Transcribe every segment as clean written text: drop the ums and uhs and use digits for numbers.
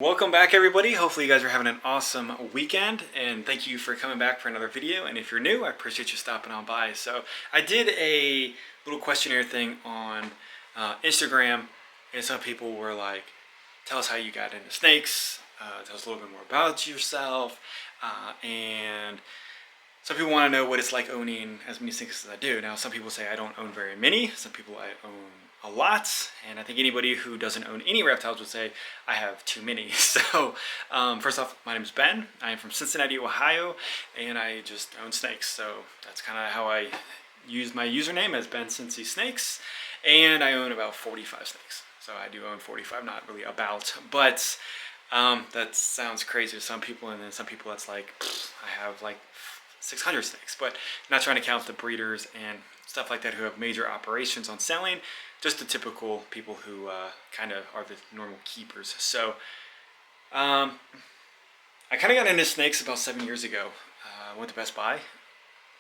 Welcome back, everybody. Hopefully you guys are having an awesome weekend, and thank you for coming back for another video. And if you're new, I appreciate you stopping on by. So I did a little questionnaire thing on Instagram, and some people were like, tell us how you got into snakes, tell us a little bit more about yourself, and some people want to know what it's like owning as many snakes as I do. Now, some people say I don't own very many. Some people I own a lot. And I think anybody who doesn't own any reptiles would say I have too many. So, first off, my name is Ben. I am from Cincinnati, Ohio, and I just own snakes. So that's kind of how I use my username as Ben Cincy Snakes. And I own about 45 snakes. So I do own 45, not really about, but that sounds crazy to some people. And then some people that's like, I have like 600 snakes, but I'm not trying to count the breeders and stuff like that who have major operations on selling, just the typical people who kind of are the normal keepers. So I kind of got into snakes about 7 years ago. I went to Best Buy,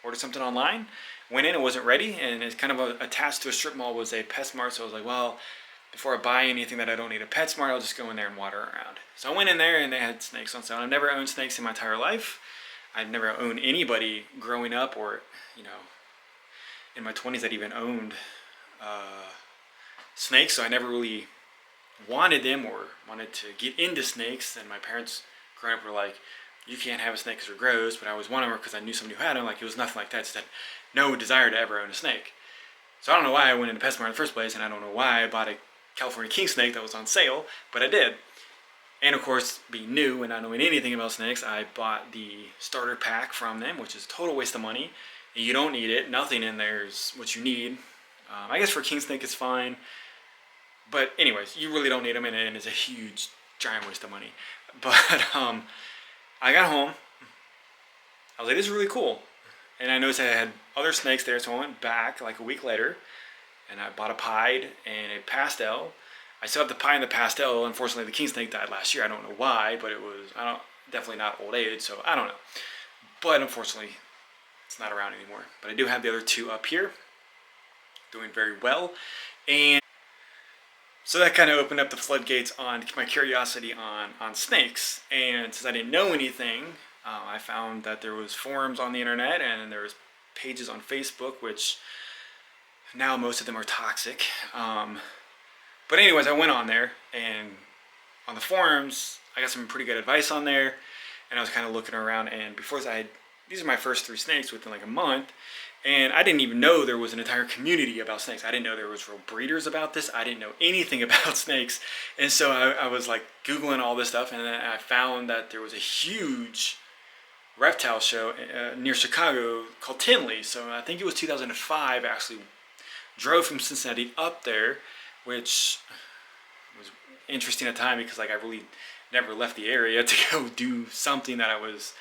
ordered something online, went in, it wasn't ready, and it's kind of attached to a strip mall was a PetSmart, so I was like, well, before I buy anything that I don't need a PetSmart, I'll just go in there and water around. So I went in there and they had snakes on sale. I've never owned snakes in my entire life. I've never owned anybody growing up, or in my 20s I'd even owned snakes, so I never really wanted them or wanted to get into snakes. And my parents growing up were like, you can't have a snake because they're gross, but I always wanted them because I knew somebody who had them. Like, it was nothing like that. Just had no desire to ever own a snake. So I don't know why I went into PetSmart in the first place, and I don't know why I bought a California king snake that was on sale, but I did. And of course, being new and not knowing anything about snakes, I bought the starter pack from them, which is a total waste of money. You don't need it. Nothing in there is what you need. I guess for king snake it's fine. But anyways, you really don't need them, and it's a huge, giant waste of money. But I got home. I was like, this is really cool. And I noticed I had other snakes there, so I went back like a week later, and I bought a pied and a pastel. I still have the pie and the pastel. Unfortunately, the king snake died last year. I don't know why, but it was definitely not old age, so I don't know. But unfortunately, it's not around anymore. But I do have the other two up here, doing very well. And so that kind of opened up the floodgates on my curiosity on snakes. And since I didn't know anything, I found that there was forums on the internet and there was pages on Facebook, which now most of them are toxic. But anyways, I went on there, and on the forums, I got some pretty good advice on there, and I was kind of looking around, and before this, these are my first 3 snakes within like a month, and I didn't even know there was an entire community about snakes. I didn't know there was real breeders about this. I didn't know anything about snakes, and so I was like Googling all this stuff, and then I found that there was a huge reptile show near Chicago called Tinley. So I think it was 2005, I actually drove from Cincinnati up there, which was interesting at the time because like I really never left the area to go do something that I was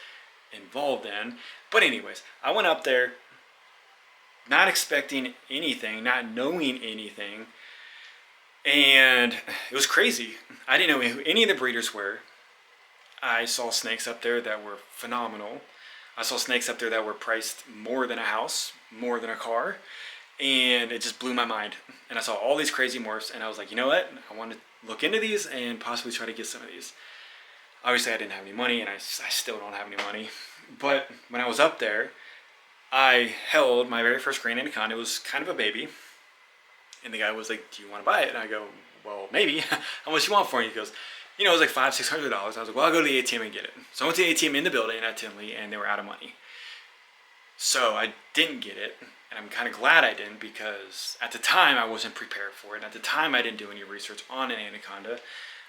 involved in. But anyways, I went up there not expecting anything, not knowing anything, and it was crazy. I didn't know who any of the breeders were. I saw snakes up there that were phenomenal. I saw snakes up there that were priced more than a house, more than a car. And it just blew my mind. And I saw all these crazy morphs, and I was like, you know what? I want to look into these and possibly try to get some of these. Obviously, I didn't have any money, and I still don't have any money. But when I was up there, I held my very first green anaconda. It was kind of a baby. And the guy was like, do you want to buy it? And I go, well, maybe. How much you want for it? He goes, it was like $500-$600. I was like, well, I'll go to the ATM and get it. So I went to the ATM in the building at Tinley, and they were out of money. So I didn't get it. And I'm kind of glad I didn't, because at the time I wasn't prepared for it. And at the time I didn't do any research on an anaconda.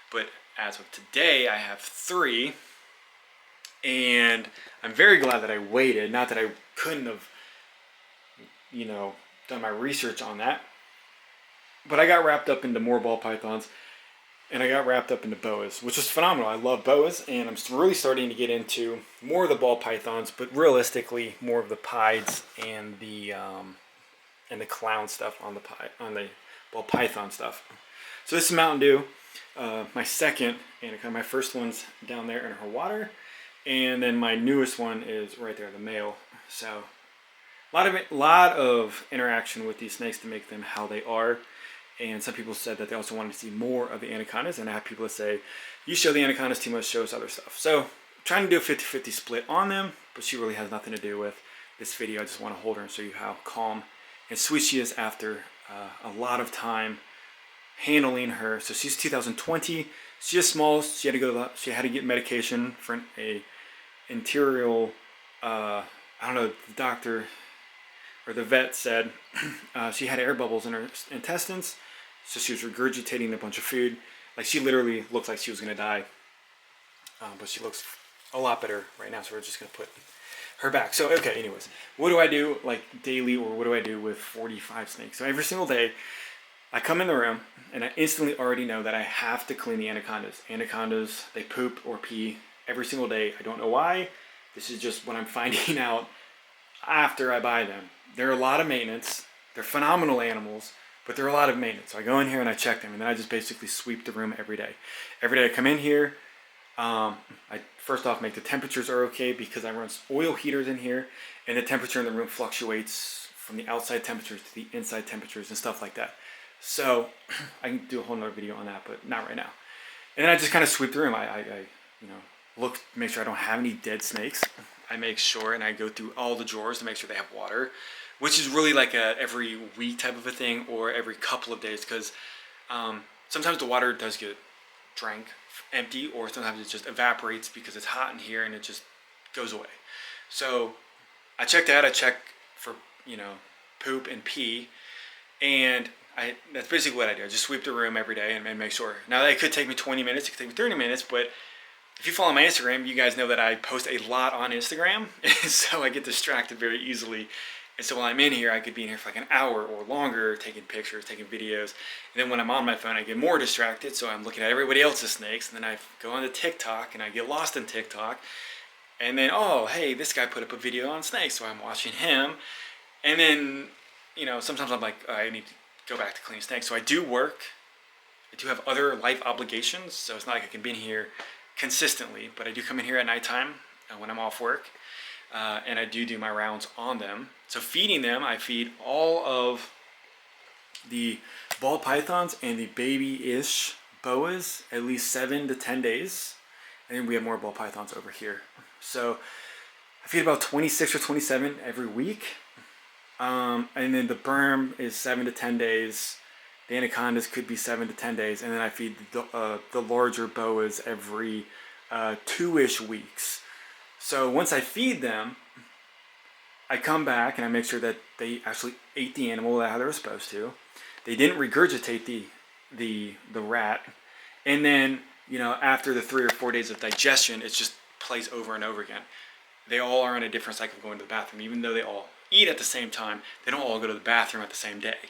But as of today, I have 3. And I'm very glad that I waited. Not that I couldn't have, done my research on that. But I got wrapped up into more ball pythons. And I got wrapped up into boas, which was phenomenal. I love boas, and I'm really starting to get into more of the ball pythons, but realistically more of the pieds and the clown stuff on the ball python stuff. So this is Mountain Dew, my second anaconda. My first one's down there in her water, and then my newest one is right there, the male. So a lot of interaction with these snakes to make them how they are. And some people said that they also wanted to see more of the anacondas. And I have people that say, you show the anacondas too much, shows other stuff. So trying to do a 50-50 split on them, but she really has nothing to do with this video. I just want to hold her and show you how calm and sweet she is after a lot of time handling her. So she's 2020. She is small. She had to go. She had to get medication for a interior. I don't know. The doctor or the vet said she had air bubbles in her intestines, so she was regurgitating a bunch of food. Like, she literally looked like she was gonna die, but she looks a lot better right now. So we're just gonna put her back. So okay. Anyways, what do I do like daily, or what do I do with 45 snakes? So every single day, I come in the room and I instantly already know that I have to clean the anacondas. Anacondas, they poop or pee every single day. I don't know why. This is just what I'm finding out after I buy them. They're a lot of maintenance. They're phenomenal animals, but they're a lot of maintenance. So I go in here and I check them, and then I just basically sweep the room every day. Every day I come in here, I first off make the temperatures are okay, because I run oil heaters in here, and the temperature in the room fluctuates from the outside temperatures to the inside temperatures and stuff like that. So I can do a whole nother video on that, but not right now. And then I just kind of sweep the room. I look, make sure I don't have any dead snakes. I make sure, and I go through all the drawers to make sure they have water, which is really like a every week type of a thing, or every couple of days, because sometimes the water does get drank empty, or sometimes it just evaporates because it's hot in here and it just goes away. So I check that. I check for poop and pee, and that's basically what I do. I just sweep the room every day and make sure. Now, that could take me 20 minutes, it could take me 30 minutes, but if you follow my Instagram, you guys know that I post a lot on Instagram, so I get distracted very easily. And so while I'm in here, I could be in here for like an hour or longer, taking pictures, taking videos. And then when I'm on my phone, I get more distracted, so I'm looking at everybody else's snakes, and then I go on to TikTok, and I get lost in TikTok. And then, oh, hey, this guy put up a video on snakes, so I'm watching him. And then, sometimes I'm like, I need to go back to cleaning snakes. So I do work. I do have other life obligations, so it's not like I can be in here consistently, but I do come in here at nighttime when I'm off work, and I do my rounds on them. So feeding them, I feed all of the ball pythons and the baby-ish boas at least 7 to 10 days, and then we have more ball pythons over here. So I feed about 26 or 27 every week, and then the berm is 7 to 10 days. The anacondas could be 7 to 10 days, and then I feed the larger boas every 2-ish weeks. So once I feed them, I come back and I make sure that they actually ate the animal how they were supposed to. They didn't regurgitate the rat, and then after the 3 or 4 days of digestion, it just plays over and over again. They all are in a different cycle of going to the bathroom, even though they all eat at the same time. They don't all go to the bathroom at the same day.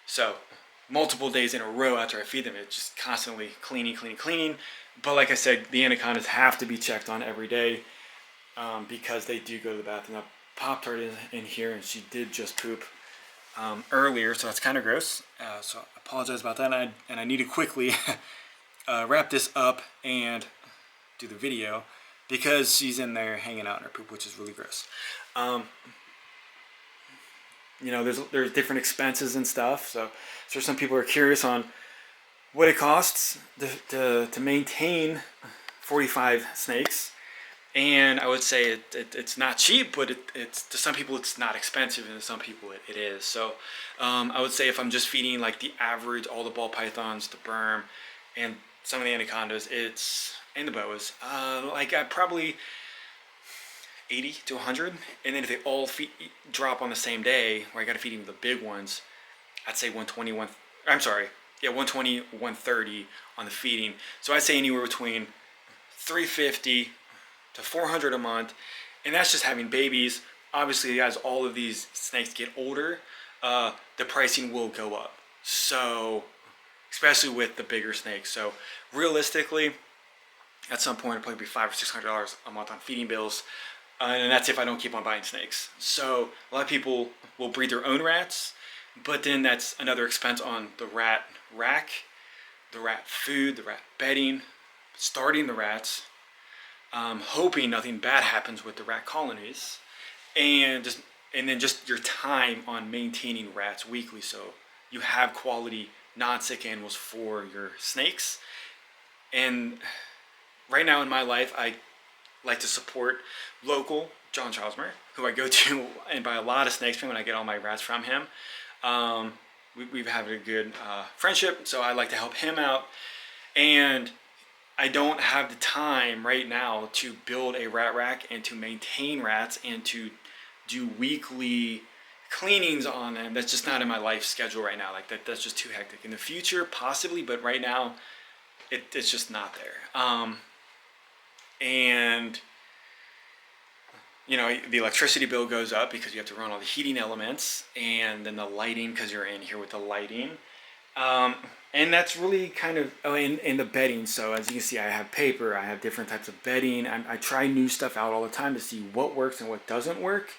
So multiple days in a row after I feed them, it's just constantly cleaning. But like I said, the anacondas have to be checked on every day, because they do go to the bathroom. Now, Pop-Tart is in here, and she did just poop earlier, so that's kind of gross. So I apologize about that, and I need to quickly wrap this up and do the video, because she's in there hanging out in her poop, which is really gross. There's different expenses and stuff, so some people are curious on what it costs to maintain 45 snakes. And I would say it's not cheap, but it's to some people it's not expensive, and to some people it is. So I would say if I'm just feeding like the average, all the ball pythons, the berm, and some of the anacondas, and the boas, like I probably 80 to 100. And then if they all drop on the same day, where I got to feed even the big ones, I'd say 120, 130 on the feeding. So I'd say anywhere between 350 to 400 a month, and that's just having babies. Obviously, as all of these snakes get older, the pricing will go up. So, especially with the bigger snakes. So, realistically, at some point, it'll probably be $500 or $600 a month on feeding bills, and that's if I don't keep on buying snakes. So, a lot of people will breed their own rats, but then that's another expense on the rat rack, the rat food, the rat bedding, starting the rats. Hoping nothing bad happens with the rat colonies, and then just your time on maintaining rats weekly, so you have quality non-sick animals for your snakes. And right now in my life, I like to support local John Charlesmer, who I go to and buy a lot of snakes from, and I get all my rats from him. We've had a good friendship, so I like to help him out. And I don't have the time right now to build a rat rack and to maintain rats and to do weekly cleanings on them. That's just not in my life schedule right now. Like that's just too hectic. In the future, possibly, but right now, it's just not there. And you know, the electricity bill goes up because you have to run all the heating elements, and then the lighting because you're in here with the lighting. And that's really kind of, in the bedding. So as you can see, I have paper, I have different types of bedding. I try new stuff out all the time to see what works and what doesn't work.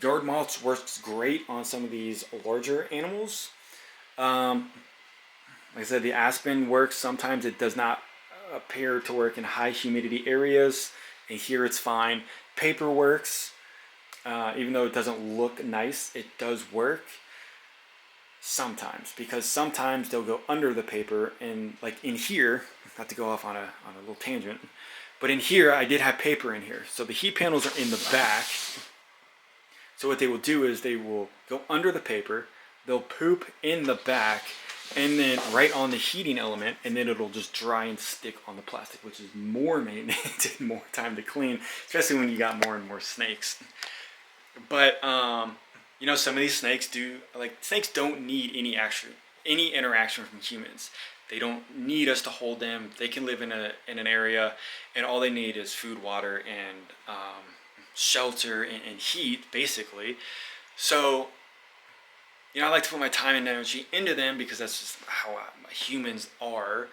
Yard mulch works great on some of these larger animals. Like I said, the aspen works. Sometimes it does not appear to work in high humidity areas, and here it's fine. Paper works, even though it doesn't look nice, it does work. Sometimes, because sometimes they'll go under the paper, and like in here, not to go off on a little tangent, but in here I did have paper in here. So the heat panels are in the back. So what they will do is they will go under the paper, they'll poop in the back, and then right on the heating element, and then it'll just dry and stick on the plastic, which is more maintenance and more time to clean, especially when you got more and more snakes. But you know, some of these snakes snakes don't need any interaction from humans. They don't need us to hold them. They can live in an area, and all they need is food, water, and shelter and heat, basically. So, you know, I like to put my time and energy into them because that's just how humans are.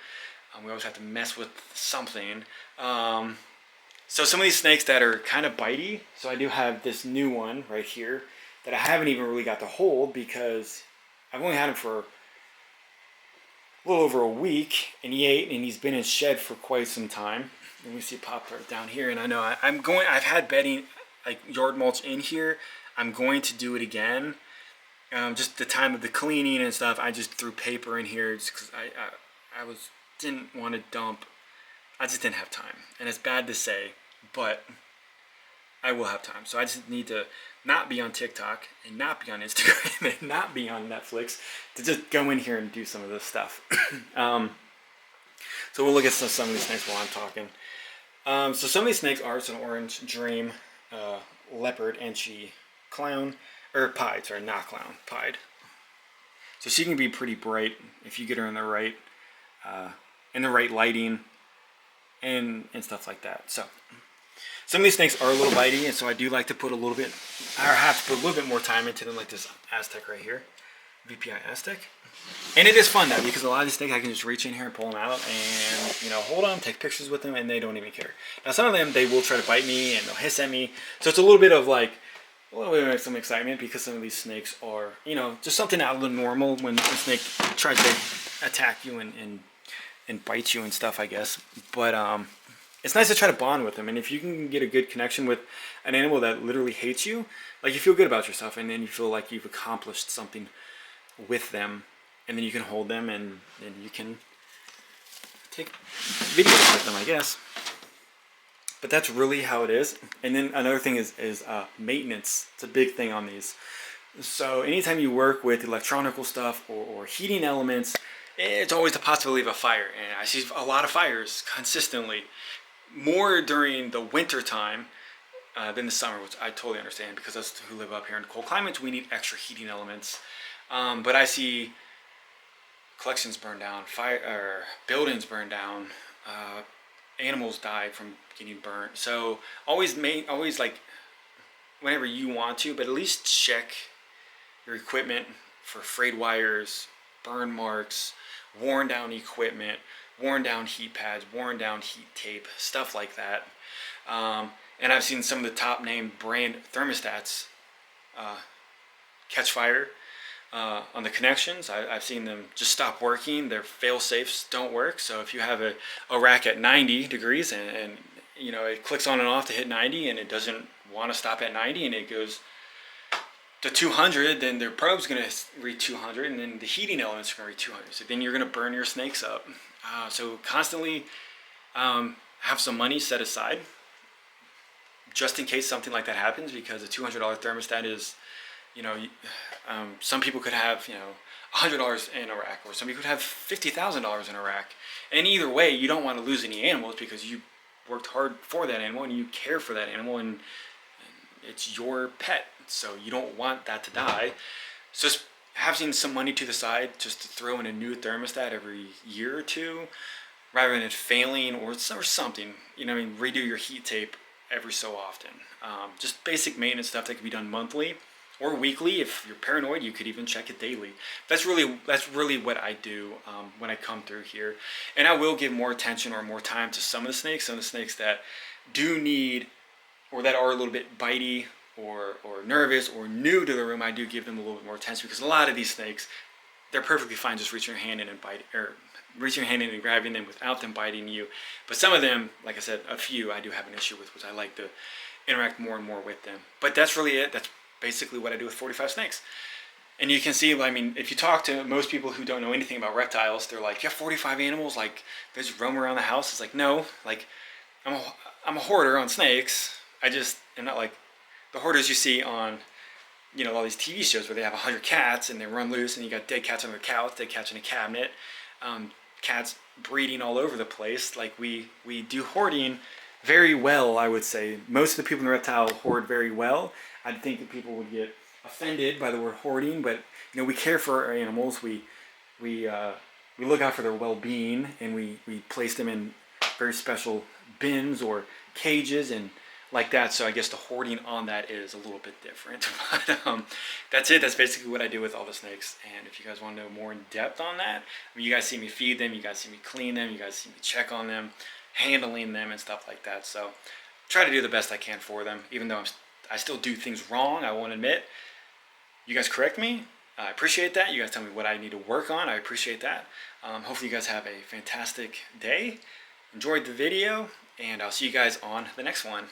We always have to mess with something. So some of these snakes that are kind of bitey. So I do have this new one right here that I haven't even really got to hold because I've only had him for a little over a week, and he ate, and he's been in shed for quite some time. And we see pop right down here, and I know I've had bedding, like yard mulch in here. I'm going to do it again. Just the time of the cleaning and stuff, I just threw paper in here just because I didn't want to dump. I just didn't have time, and it's bad to say, but I will have time. So I just need to not be on TikTok and not be on Instagram and not be on Netflix to just go in here and do some of this stuff. So we'll look at some of these snakes while I'm talking. So some of these snakes are an orange dream, leopard, enchi, clown, or pied, sorry, not clown, pied. So she can be pretty bright if you get her in the right lighting and stuff like that. So some of these snakes are a little bitey, and so I do like to put have to put a little bit more time into them, like this Aztec right here, VPI Aztec. And it is fun though, because a lot of these snakes I can just reach in here and pull them out and, you know, hold them, take pictures with them, and they don't even care. Now some of them, they will try to bite me and they'll hiss at me. So it's a little bit of some excitement, because some of these snakes are, you know, just something out of the normal when a snake tries to attack you and bite you and stuff, I guess. But it's nice to try to bond with them, and if you can get a good connection with an animal that literally hates you, like, you feel good about yourself, and then you feel like you've accomplished something with them, and then you can hold them, and then you can take videos with them, I guess. But that's really how it is. And then another thing is maintenance. It's a big thing on these. So anytime you work with electronical stuff or heating elements, it's always the possibility of a fire. And I see a lot of fires consistently, more during the winter time than the summer, which I totally understand, because us who live up here in cold climates, we need extra heating elements. But I see collections burn down, buildings burn down, animals die from getting burnt. So always like, whenever you want to, but at least check your equipment for frayed wires, burn marks, worn down equipment, worn down heat pads, worn down heat tape, stuff like that. And I've seen some of the top name brand thermostats catch fire on the connections. I've seen them just stop working. Their fail safes don't work. So if you have a rack at 90 degrees and you know, it clicks on and off to hit 90, and it doesn't want to stop at 90, and it goes to 200, then their probe's going to read 200, and then the heating elements are going to read 200. So then you're going to burn your snakes up. So constantly have have some money set aside just in case something like that happens, because a $200 thermostat is, you know, some people could have, you know, $100 in a rack, or some people could have $50,000 in a rack. And either way, you don't want to lose any animals because you worked hard for that animal and you care for that animal, and it's your pet, so you don't want that to die. So just having some money to the side just to throw in a new thermostat every year or two, rather than it failing or something, you know, I mean, redo your heat tape every so often. Just basic maintenance stuff that can be done monthly or weekly. If you're paranoid, you could even check it daily. That's really what I do when I come through here. And I will give more attention or more time to some of the snakes that do need, or that are a little bit bitey or nervous or new to the room. I do give them a little bit more attention, because a lot of these snakes, they're perfectly fine just reaching your hand in and reaching your hand in and grabbing them without them biting you. But some of them, like I said, a few I do have an issue with, which I like to interact more and more with them. But that's really it. That's basically what I do with 45 snakes. And you can see, I mean, if you talk to most people who don't know anything about reptiles, they're like, you have 45 animals? Like, they just roam around the house? It's like, no. Like, I'm a hoarder on snakes. I just am not like the hoarders you see on, you know, all these TV shows where they have 100 cats and they run loose, and you got dead cats on the couch, dead cats in a cabinet, cats breeding all over the place. Like, we do hoarding very well, I would say. Most of the people in the reptile hoard very well. I think that people would get offended by the word hoarding, but you know, we care for our animals. We look out for their well-being, and we place them in very special bins or cages and like that. So I guess the hoarding on that is a little bit different. But that's it. That's basically what I do with all the snakes. And if you guys want to know more in depth on that, I mean, you guys see me feed them, you guys see me clean them, you guys see me check on them, handling them and stuff like that. So try to do the best I can for them, even though I still do things wrong, I won't admit. You guys correct me. I appreciate that. You guys tell me what I need to work on. I appreciate that. Hopefully you guys have a fantastic day. Enjoyed the video, and I'll see you guys on the next one.